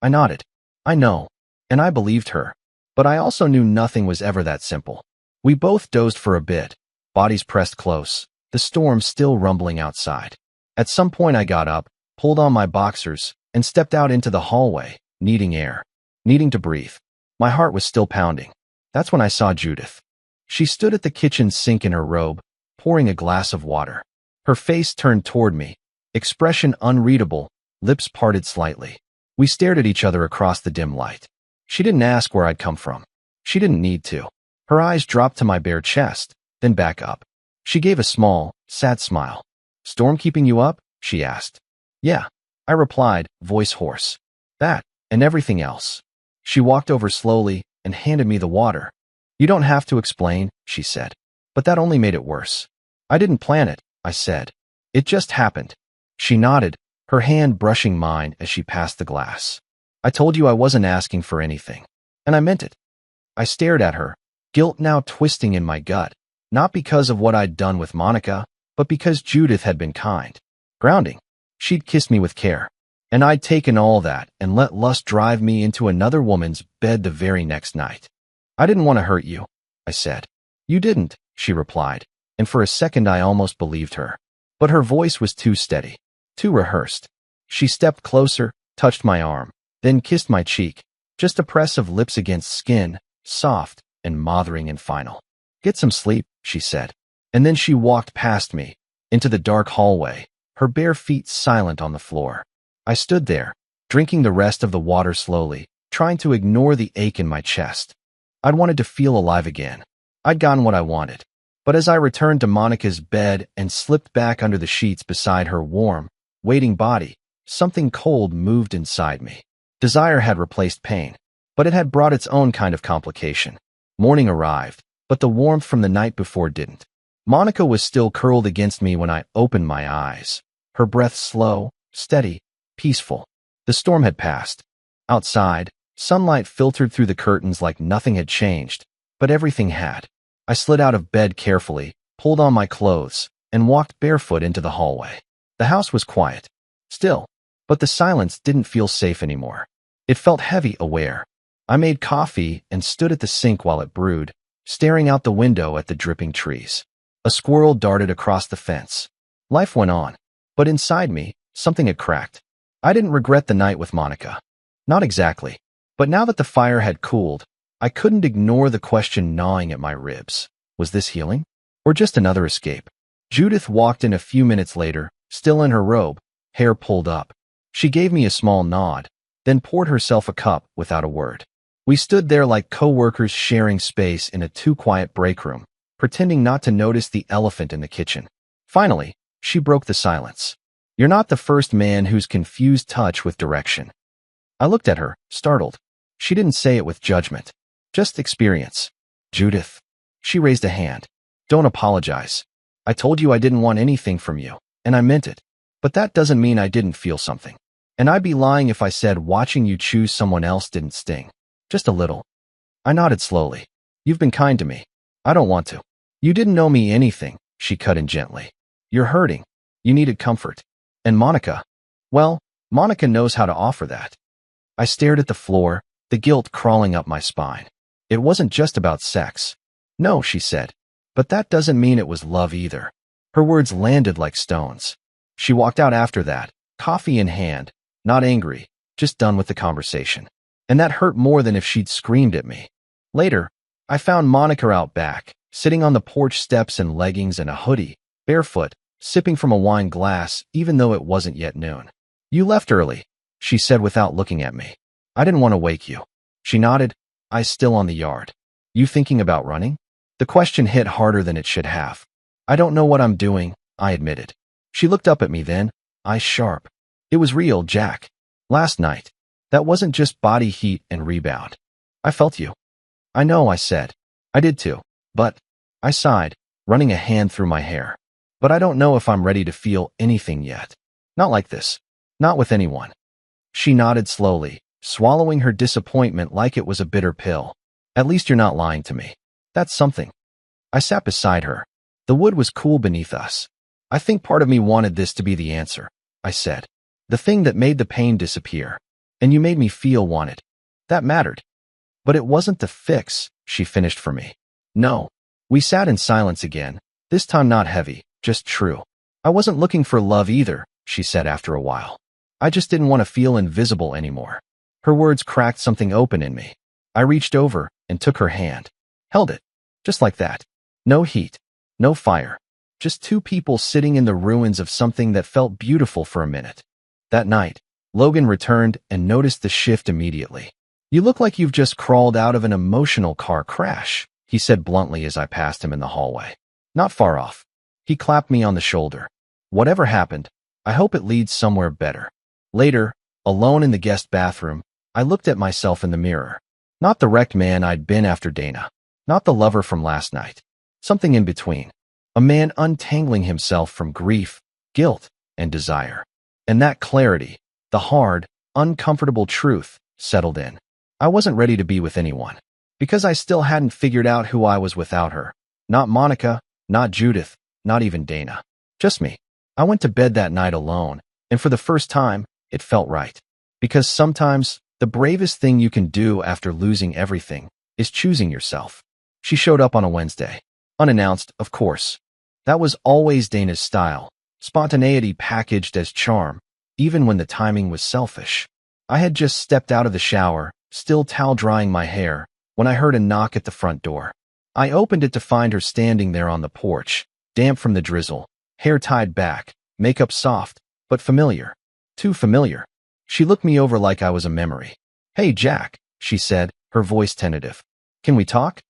I nodded. I know. And I believed her. But I also knew nothing was ever that simple. We both dozed for a bit, bodies pressed close, the storm still rumbling outside. At some point I got up, pulled on my boxers, and stepped out into the hallway, needing air, needing to breathe. My heart was still pounding. That's when I saw Judith. She stood at the kitchen sink in her robe, pouring a glass of water. Her face turned toward me, expression unreadable, lips parted slightly. We stared at each other across the dim light. She didn't ask where I'd come from. She didn't need to. Her eyes dropped to my bare chest, then back up. She gave a small, sad smile. "Storm keeping you up?" she asked. "Yeah," I replied, voice hoarse. "That, and everything else." She walked over slowly and handed me the water. "You don't have to explain," she said. But that only made it worse. "I didn't plan it," I said. "It just happened." She nodded, her hand brushing mine as she passed the glass. "I told you I wasn't asking for anything. And I meant it." I stared at her, guilt now twisting in my gut, not because of what I'd done with Monica, but because Judith had been kind. Grounding. She'd kissed me with care. And I'd taken all that and let lust drive me into another woman's bed the very next night. "I didn't want to hurt you," I said. "You didn't," she replied, and for a second I almost believed her. But her voice was too steady, too rehearsed. She stepped closer, touched my arm, then kissed my cheek, just a press of lips against skin, soft and mothering and final. Get some sleep, she said. And then she walked past me, into the dark hallway, her bare feet silent on the floor. I stood there, drinking the rest of the water slowly, trying to ignore the ache in my chest. I'd wanted to feel alive again. I'd gotten what I wanted. But as I returned to Monica's bed and slipped back under the sheets beside her warm, waiting body, something cold moved inside me. Desire had replaced pain, but it had brought its own kind of complication. Morning arrived, but the warmth from the night before didn't. Monica was still curled against me when I opened my eyes. Her breath slow, steady, peaceful. The storm had passed. Outside, sunlight filtered through the curtains like nothing had changed, but everything had. I slid out of bed carefully, pulled on my clothes, and walked barefoot into the hallway. The house was quiet, still, but the silence didn't feel safe anymore. It felt heavy, aware. I made coffee and stood at the sink while it brewed, staring out the window at the dripping trees. A squirrel darted across the fence. Life went on, but inside me, something had cracked. I didn't regret the night with Monica. Not exactly. But now that the fire had cooled, I couldn't ignore the question gnawing at my ribs. Was this healing? Or just another escape? Judith walked in a few minutes later, still in her robe, hair pulled up. She gave me a small nod, then poured herself a cup without a word. We stood there like co-workers sharing space in a too-quiet break room, pretending not to notice the elephant in the kitchen. Finally, she broke the silence. You're not the first man who's confused touch with direction. I looked at her, startled. She didn't say it with judgment, just experience. Judith. She raised a hand. Don't apologize. I told you I didn't want anything from you, and I meant it. But that doesn't mean I didn't feel something. And I'd be lying if I said watching you choose someone else didn't sting. Just a little. I nodded slowly. You've been kind to me. I don't want to. You didn't know me anything, she cut in gently. You're hurting. You needed comfort. And Monica? Well, Monica knows how to offer that. I stared at the floor, the guilt crawling up my spine. It wasn't just about sex. No, she said. But that doesn't mean it was love either. Her words landed like stones. She walked out after that, coffee in hand, not angry, just done with the conversation. And that hurt more than if she'd screamed at me. Later, I found Monica out back, sitting on the porch steps in leggings and a hoodie, barefoot, sipping from a wine glass even though it wasn't yet noon. You left early, she said without looking at me. I didn't want to wake you. She nodded, eyes still on the yard. You thinking about running? The question hit harder than it should have. I don't know what I'm doing, I admitted. She looked up at me then, eyes sharp. It was real, Jack. Last night. That wasn't just body heat and rebound. I felt you. I know, I said. I did too. But, I sighed, running a hand through my hair. But I don't know if I'm ready to feel anything yet. Not like this. Not with anyone. She nodded slowly, swallowing her disappointment like it was a bitter pill. At least you're not lying to me. That's something. I sat beside her. The wood was cool beneath us. I think part of me wanted this to be the answer, I said. The thing that made the pain disappear. And you made me feel wanted. That mattered. But it wasn't the fix, she finished for me. No. We sat in silence again, this time not heavy, just true. I wasn't looking for love either, she said after a while. I just didn't want to feel invisible anymore. Her words cracked something open in me. I reached over and took her hand. Held it. Just like that. No heat. No fire. Just two people sitting in the ruins of something that felt beautiful for a minute. That night, Logan returned and noticed the shift immediately. You look like you've just crawled out of an emotional car crash, he said bluntly as I passed him in the hallway. Not far off. He clapped me on the shoulder. Whatever happened, I hope it leads somewhere better. Later, alone in the guest bathroom, I looked at myself in the mirror. Not the wrecked man I'd been after Dana. Not the lover from last night. Something in between. A man untangling himself from grief, guilt, and desire. And that clarity, the hard, uncomfortable truth, settled in. I wasn't ready to be with anyone. Because I still hadn't figured out who I was without her. Not Monica, not Judith, not even Dana. Just me. I went to bed that night alone, and for the first time, it felt right. Because sometimes, the bravest thing you can do after losing everything is choosing yourself. She showed up on a Wednesday. Unannounced, of course. That was always Dana's style. Spontaneity packaged as charm, even when the timing was selfish. I had just stepped out of the shower, still towel drying my hair, when I heard a knock at the front door. I opened it to find her standing there on the porch, damp from the drizzle, hair tied back, makeup soft, but familiar. Too familiar. She looked me over like I was a memory. "Hey, Jack," she said, her voice tentative. "Can we talk?"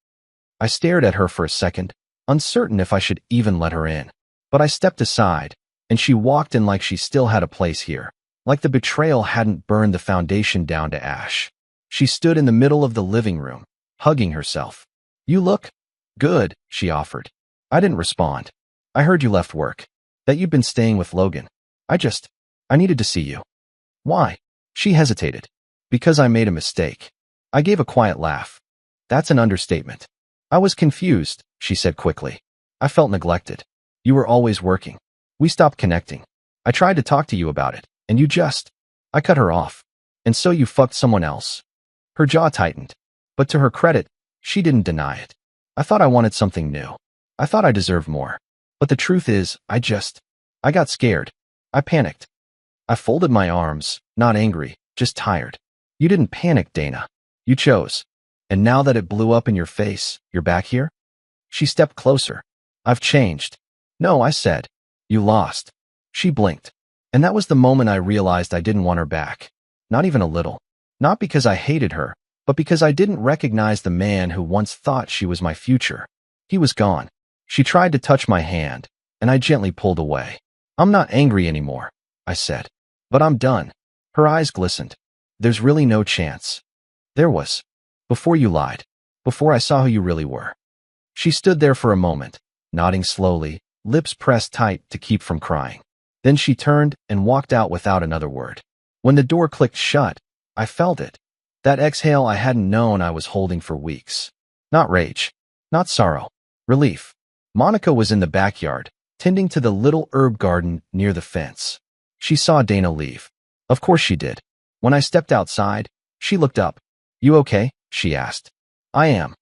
I stared at her for a second, uncertain if I should even let her in. But I stepped aside, and she walked in like she still had a place here, like the betrayal hadn't burned the foundation down to ash. She stood in the middle of the living room, hugging herself. "You look good," she offered. I didn't respond. "I heard you left work, that you'd been staying with Logan. I needed to see you." "Why?" She hesitated. "Because I made a mistake." I gave a quiet laugh. "That's an understatement." "I was confused," she said quickly. "I felt neglected. You were always working. We stopped connecting. I tried to talk to you about it, and you just—" I cut her off. "And so you fucked someone else." Her jaw tightened. But to her credit, she didn't deny it. "I thought I wanted something new. I thought I deserved more. But the truth is, I got scared. I panicked." I folded my arms, not angry, just tired. "You didn't panic, Dana. You chose. And now that it blew up in your face, you're back here?" She stepped closer. "I've changed." "No," I said. "You lost." She blinked. And that was the moment I realized I didn't want her back. Not even a little. Not because I hated her, but because I didn't recognize the man who once thought she was my future. He was gone. She tried to touch my hand, and I gently pulled away. "I'm not angry anymore," I said. "But I'm done." Her eyes glistened. "There's really no chance." "There was. Before you lied. Before I saw who you really were." She stood there for a moment, nodding slowly, lips pressed tight to keep from crying. Then she turned and walked out without another word. When the door clicked shut, I felt it. That exhale I hadn't known I was holding for weeks. Not rage. Not sorrow. Relief. Monica was in the backyard, tending to the little herb garden near the fence. She saw Dana leave. Of course she did. When I stepped outside, she looked up. "You okay?" she asked. "I am."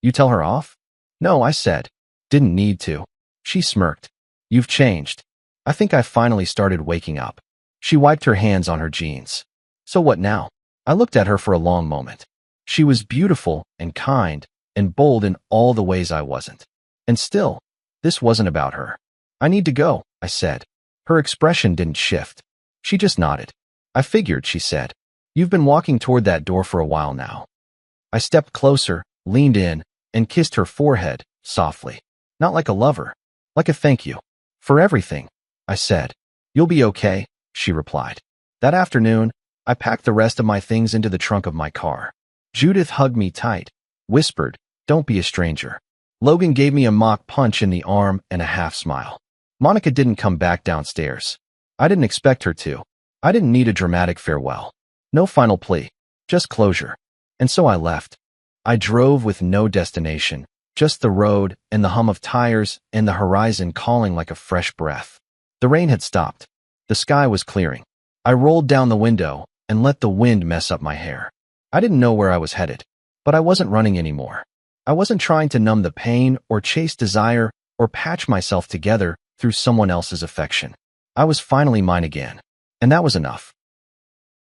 "You tell her off?" "No," I said. "Didn't need to." She smirked. "You've changed." I think I finally started waking up. She wiped her hands on her jeans. "So what now?" I looked at her for a long moment. She was beautiful and kind and bold in all the ways I wasn't. And still, this wasn't about her. "I need to go," I said. Her expression didn't shift. She just nodded. "I figured," she said. "You've been walking toward that door for a while now." I stepped closer, leaned in, and kissed her forehead, softly. Not like a lover, like a thank you. "For everything," I said. "You'll be okay," she replied. That afternoon, I packed the rest of my things into the trunk of my car. Judith hugged me tight, whispered, "Don't be a stranger." Logan gave me a mock punch in the arm and a half smile. Monica didn't come back downstairs. I didn't expect her to. I didn't need a dramatic farewell. No final plea. Just closure. And so I left. I drove with no destination, just the road and the hum of tires and the horizon calling like a fresh breath. The rain had stopped. The sky was clearing. I rolled down the window and let the wind mess up my hair. I didn't know where I was headed, but I wasn't running anymore. I wasn't trying to numb the pain or chase desire or patch myself together through someone else's affection. I was finally mine again, and that was enough.